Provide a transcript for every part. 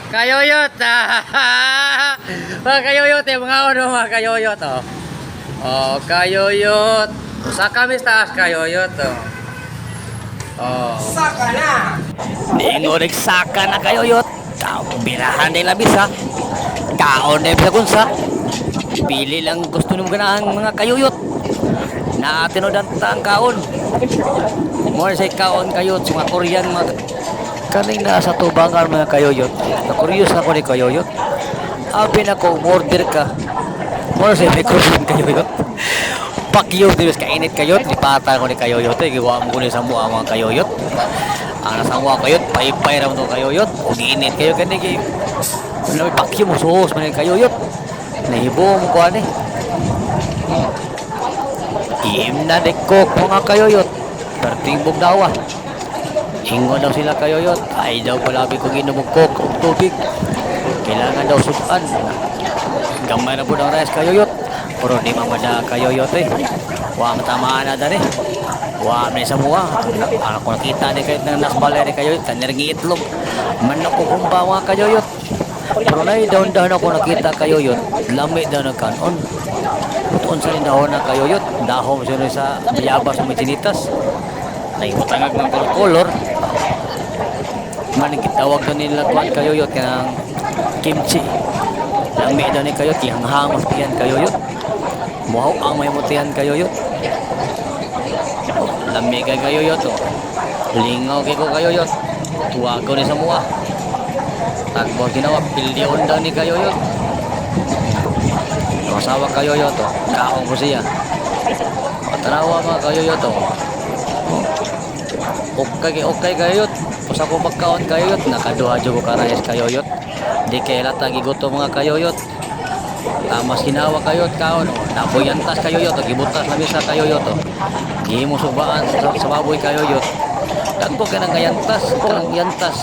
Kayoyot. Mga kayoyot eh, mga ano mga kayoyot oh. Oh, kayoyot. Sa kami taas kayoyot oh. Oh. Saka na! Ningo nagsaka na kayoyot. Birahan din labis ha. Kaon din sa kunsa. Pili lang gusto nyo ganahan mga kayuyot. Na tinodan ta ang kaon. More say kaon kayot sa mga Korean mga kaning na sa tubangan mga kayuyot. Na-curious ako ni kayuyot. Abi na ko order ka. More say may Korean kayuyot. Pakyo dilos kainit kayot. Lipata ko ni kayuyot. Giwa mo ko ni sa mga mga kayuyot. Ang nasa mga kayot, paypay raw to kayuyot. O giinit kayo kanigi. Ano pakyo mo suhos man kayuyot. Nahibo mo ko ani. Iim na dekok mga kayoyot. Pertimbog daw ah. Ingon daw sila kayoyot. Ay daw palabi kong inumugkok o tubig. Kailangan daw sudan. Gamay na po ng rice kayoyot. Pero di mamada kayoyot eh. Huwag matamaan na dali. Huwag na sa mua. Ano ko nakita ni kahit ng nasbalay ni kayoyot. Tanirgi itlog. Manok ko kumba mga kayoyot. Pero na daon-daon ako nakita kayoyot. Lami daw na kanon. Tuon sa rin dahon na kayoyot. Dahon siya sa bayabas ng chinitas. Naikutangag ng kolor. Manigitawag daw nila kuhan kayoyot kanang kimchi. Lami daw ni kayoyot. Ihanghamos tiyan kayoyot. Muhaw ang may mutihan kayoyot. Lami kay kayoyot. Lingaw kay ko kayoyot. Tuwago ni sa mua. Takbo ginawa. Pilyon daw ni kayoyot. Masawa kayoyot oh. Kaong ko siya. Tanawa mga kayoyot oh. Okay kayoyot. Pusa ko magkaon kayoyot. Nakaduha dyo ko karayas kayoyot. Di kaya latagi gusto mga kayoyot. Mas ginawa kayoyot kaon oh. Naboyantas kayoyot oh. Gibutas na bisa kayoyot oh. Gihimo subaan sa baboy kayoyot. Dagpo ka ng kayantas. Kanang yantas.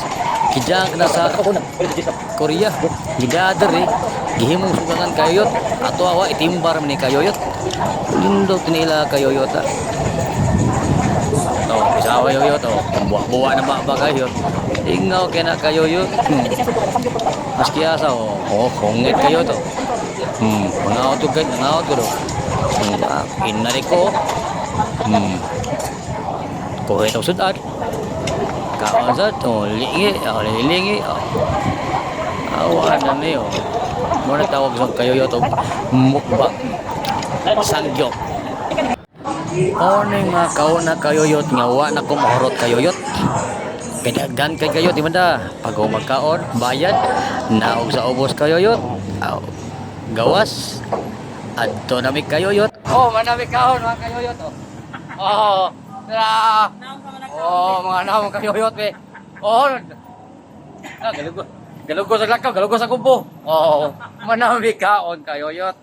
Kijang na sa Korea. Gidader eh. Gihimong sugangan kayoyot. Ato awa itimbar man ni kayoyot. Lindot nila kayoyot ah. Oh, isawa yoyot oh. Buwa na ba kayoyot. Ingaw kaya na kayoyot. Maski asa oh. Oh, hongit kayoyot oh. Mangaot ko kayo. Mangaot ko do. Inari ko. Kuha itong sudan. Kawasan oh. Lingi. Oh, lilingi oh. Awa na niyo. Muna tawag sa kayoyot o mukbang sangyok. O na yung mga kauna kayoyot nga wa na kumahurot kayoyot. Pinagdan kay kayoyot, di ba da? Pag magkaon, bayad, naog sa ubos kayoyot. Gawas, adto namig kayoyot. Oh, manamig kaon mga kayoyot o. Oh, tara. Oh, mga naong kayoyot be. Oh, galugo. Galugo sa lakaw, galugo sa kubo. Oo, manami kaon kayoyot.